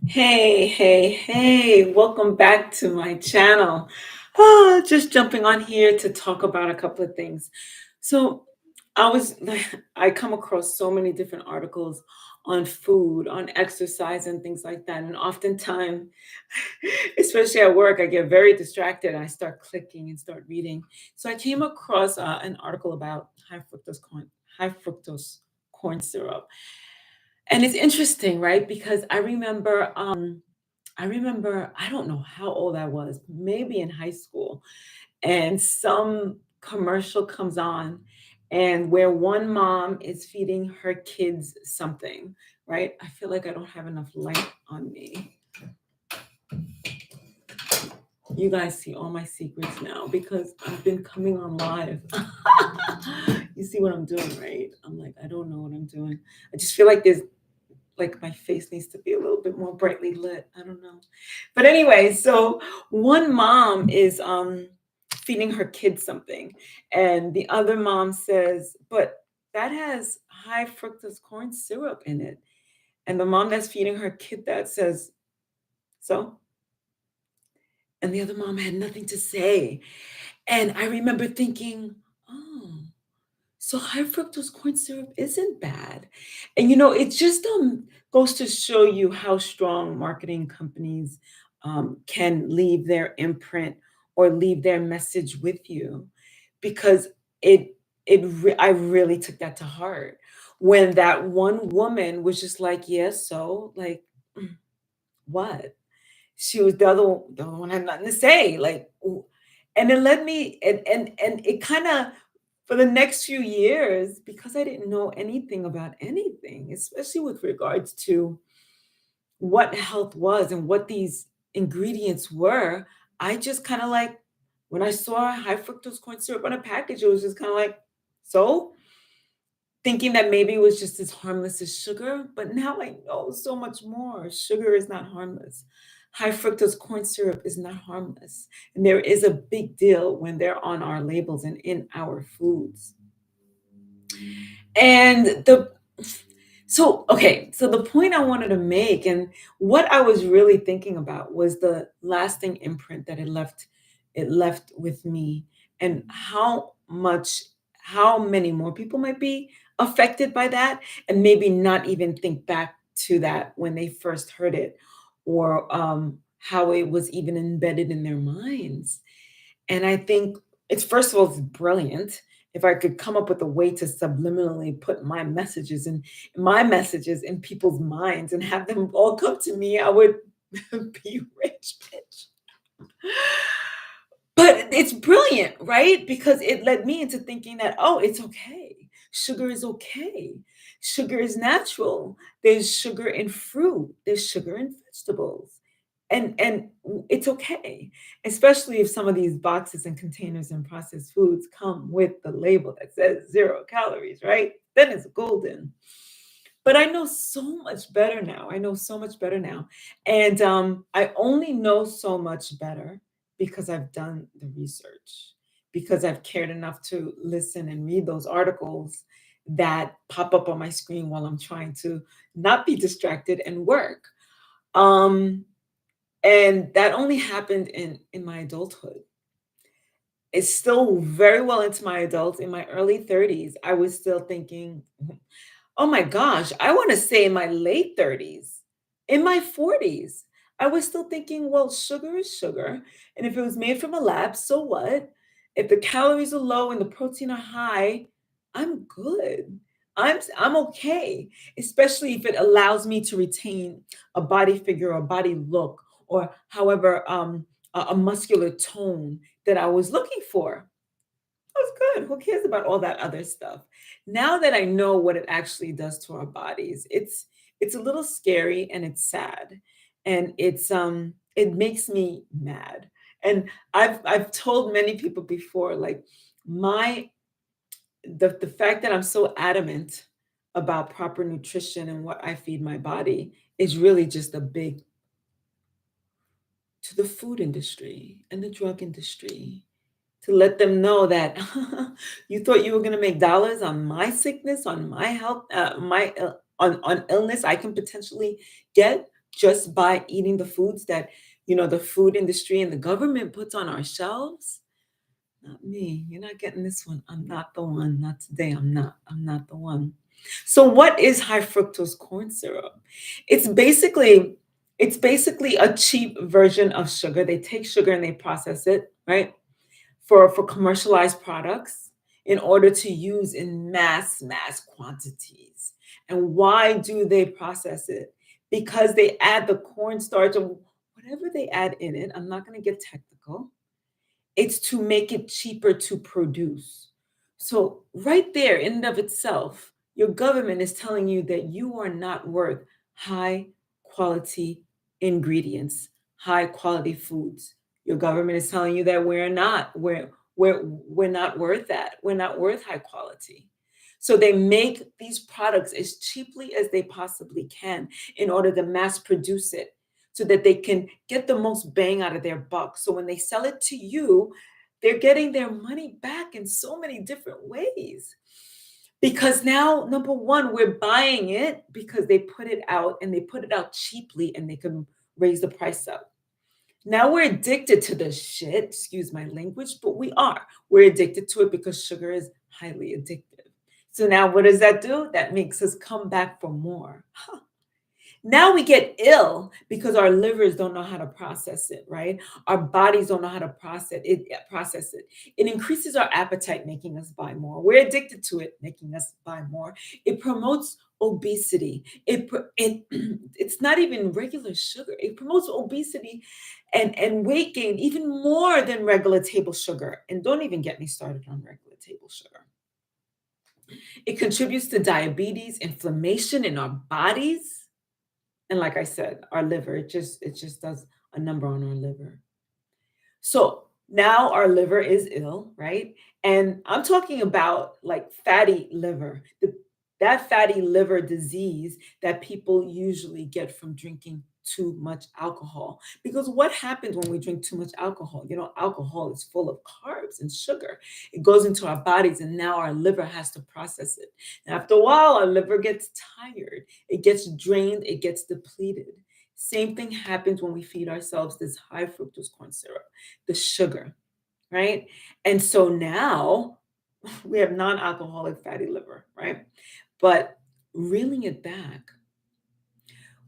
Hey, hey, hey, welcome back to my channel. Just jumping on here to talk about a couple of things. So, I was I come across so many different articles on food, on exercise and things like that. And oftentimes, especially at work, I get very distracted. I start clicking and start reading. So I came across an article about high fructose corn syrup. And it's interesting, right? Because I remember, I don't know how old I was, maybe in high school, and some commercial comes on, and where one mom is feeding her kids something, right? I feel like I don't have enough light on me. You guys see all my secrets now because I've been coming on live. You see what I'm doing, right? I'm like, I don't know what I'm doing. I just feel like there's like my face needs to be a little bit more brightly lit. I don't know. But anyway, so one mom is feeding her kid something, and the other mom says, "But that has high fructose corn syrup in it." And the mom that's feeding her kid that says, "So?" And the other mom had nothing to say. And I remember thinking, "Oh, so high fructose corn syrup isn't bad." And it just goes to show you how strong marketing companies can leave their imprint or leave their message with you, because I really took that to heart when that one woman was just like, "Yes, so like, mm, what?" She was the other one had nothing to say, like, and it led me, and it kind of, for the next few years, because I didn't know anything about anything, especially with regards to what health was and what these ingredients were. I just kind of like, when I saw high fructose corn syrup on a package, it was just kind of like, so, thinking that maybe it was just as harmless as sugar, but now I know so much more. Sugar is not harmless. High fructose corn syrup is not harmless. And there is a big deal when they're on our labels and in our foods. And so the point I wanted to make, and what I was really thinking about, was the lasting imprint that it left with me, and how many more people might be affected by that, and maybe not even think back to that when they first heard it, or how it was even embedded in their minds. And I think it's, first of all, it's brilliant. If I could come up with a way to subliminally put my messages in people's minds and have them all come to me, I would be rich, bitch. But it's brilliant, right? Because it led me into thinking that, oh, it's okay. Sugar is okay. Sugar is natural. There's sugar in fruit. There's sugar in vegetables. And it's okay, especially if some of these boxes and containers and processed foods come with the label that says 0 calories, right? Then it's golden. But I know so much better now. I know so much better now. And I only know so much better because I've done the research, because I've cared enough to listen and read those articles that pop up on my screen while I'm trying to not be distracted and work. Um, and that only happened in my adulthood. It's still very well into my adult, in my early 30s. I was still thinking, oh my gosh, I want to say in my late 30s, in my 40s, I was still thinking, well, sugar is sugar. And if it was made from a lab, so what? If the calories are low and the protein are high, I'm good. I'm okay, especially if it allows me to retain a body figure or body look, or however a muscular tone that I was looking for. That's good. Who cares about all that other stuff? Now that I know what it actually does to our bodies, it's a little scary and it's sad. And it makes me mad. And I've told many people before, like, my the fact that I'm so adamant about proper nutrition and what I feed my body is really just a big to the food industry and the drug industry, to let them know that you thought you were going to make dollars on my sickness, on my health, on illness I can potentially get. just by eating the foods that, the food industry and the government puts on our shelves. Not me. You're not getting this one. I'm not the one. Not today. I'm not. I'm not the one. So what is high fructose corn syrup? It's basically it's basically a cheap version of sugar. They take sugar and they process it, right? For commercialized products in order to use in mass quantities. And why do they process it? Because they add the cornstarch or whatever they add in it. I'm not going to get technical. It's to make it cheaper to produce. So, right there, in and of itself, your government is telling you that you are not worth high quality ingredients, high quality foods. Your government is telling you that we're not worth that. We're not worth high quality. So they make these products as cheaply as they possibly can in order to mass produce it so that they can get the most bang out of their buck. So when they sell it to you, they're getting their money back in so many different ways. Because now, number one, we're buying it because they put it out and they put it out cheaply and they can raise the price up. Now we're addicted to the shit, excuse my language, but we are. We're addicted to it because sugar is highly addictive. So now what does that do? That makes us come back for more. Now we get ill because our livers don't know how to process it, right? Our bodies don't know how to process it. It increases our appetite, making us buy more. We're addicted to it, making us buy more. It promotes obesity. It's not even regular sugar. It promotes obesity and weight gain even more than regular table sugar. And don't even get me started on regular table sugar. It contributes to diabetes, inflammation in our bodies, and like I said, our liver, it just does a number on our liver. So now our liver is ill, right? And I'm talking about like fatty liver, that fatty liver disease that people usually get from drinking too much alcohol. Because what happens when we drink too much alcohol? Alcohol is full of carbs and sugar. It goes into our bodies, and now our liver has to process it. And after a while, our liver gets tired, it gets drained, it gets depleted. Same thing happens when we feed ourselves this high fructose corn syrup, the sugar, right? And so now we have non-alcoholic fatty liver, right? But reeling it back,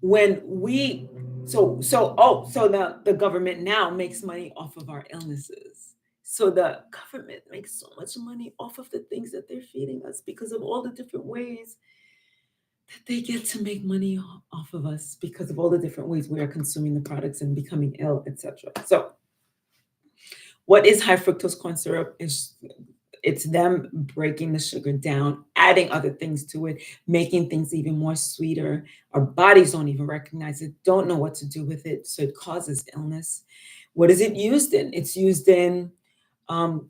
when we so the government now makes money off of our illnesses. So the government makes so much money off of the things that they're feeding us because of all the different ways that they get to make money off of us because of all the different ways we are consuming the products and becoming ill, etc. So what is high fructose corn syrup? It's them breaking the sugar down, adding other things to it, making things even more sweeter. Our bodies don't even recognize it, don't know what to do with it, so it causes illness. What is it used in? It's used in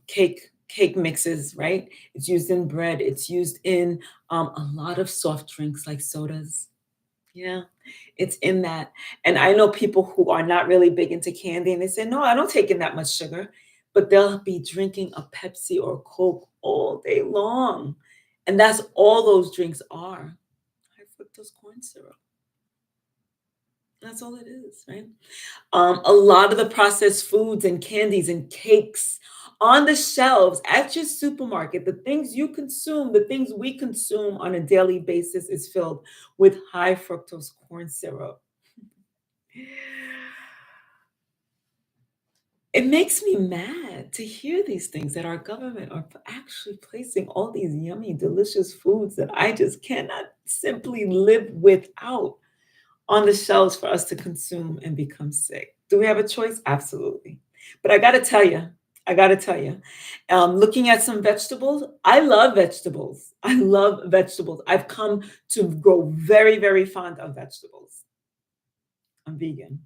cake mixes, right? It's used in bread. It's used in a lot of soft drinks like sodas. Yeah, it's in that. And I know people who are not really big into candy and they say, no, I don't take in that much sugar, but they'll be drinking a Pepsi or Coke all day long. And that's all those drinks are, high fructose corn syrup. That's all it is, right? A lot of the processed foods and candies and cakes on the shelves at your supermarket, the things you consume, the things we consume on a daily basis is filled with high fructose corn syrup. It makes me mad to hear these things that our government are actually placing all these yummy, delicious foods that I just cannot simply live without on the shelves for us to consume and become sick. Do we have a choice? Absolutely. But I got to tell you, looking at some vegetables, I love vegetables. I love vegetables. I've come to grow very, very fond of vegetables. I'm vegan.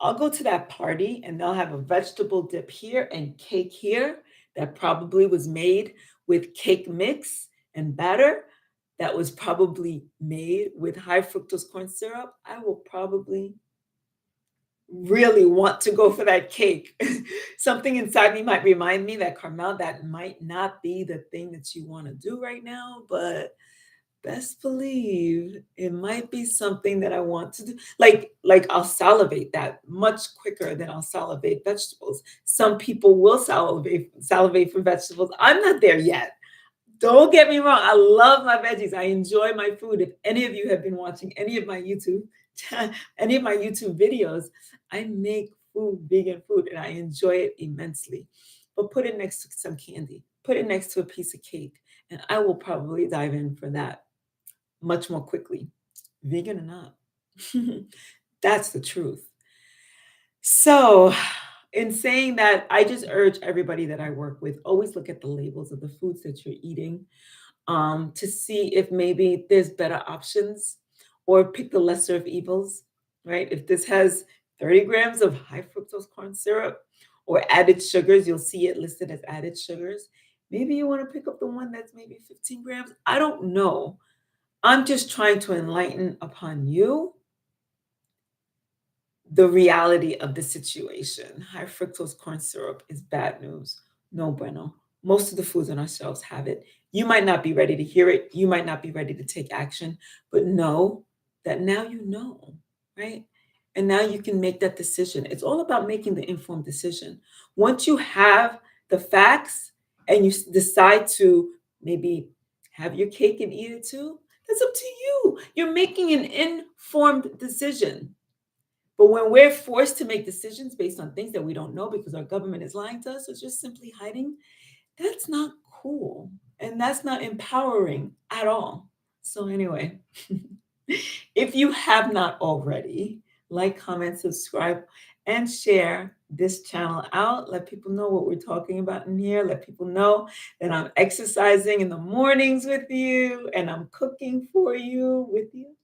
I'll go to that party and they'll have a vegetable dip here and cake here that probably was made with cake mix and batter that was probably made with high fructose corn syrup. I will probably really want to go for that cake. Something inside me might remind me that Carmel, that might not be the thing that you want to do right now, but best believe it might be something that I want to do. Like I'll salivate that much quicker than I'll salivate vegetables. Some people will salivate for vegetables. I'm not there yet. Don't get me wrong. I love my veggies. I enjoy my food. If any of you have been watching any of my YouTube videos, I make food, vegan food, and I enjoy it immensely. But put it next to some candy, put it next to a piece of cake, and I will probably dive in for that much more quickly, vegan or not. That's the truth. So, in saying that, I just urge everybody that I work with, always look at the labels of the foods that you're eating, to see if maybe there's better options, or pick the lesser of evils, right? If this has 30 grams of high fructose corn syrup or added sugars, you'll see it listed as added sugars. Maybe you want to pick up the one that's maybe 15 grams. I don't know. I'm just trying to enlighten upon you the reality of the situation. High fructose corn syrup is bad news. No bueno. Most of the foods on our shelves have it. You might not be ready to hear it. You might not be ready to take action, but know that now you know, right? And now you can make that decision. It's all about making the informed decision. Once you have the facts and you decide to maybe have your cake and eat it too, that's up to you. You're making an informed decision. But when we're forced to make decisions based on things that we don't know because our government is lying to us or just simply hiding, that's not cool. And that's not empowering at all. So, anyway, if you have not already, like, comment, subscribe, and share this channel out. Let people know what we're talking about in here. Let people know that I'm exercising in the mornings with you and I'm cooking for you with you.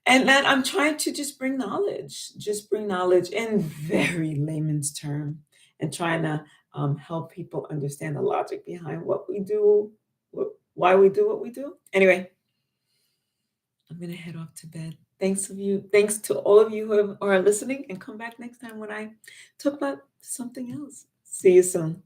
And that I'm trying to just bring knowledge in very layman's term, and trying to help people understand the logic behind what we do, why we do what we do. Anyway, I'm gonna head off to bed. Thanks to all of you who are listening, and come back next time when I talk about something else. See you soon.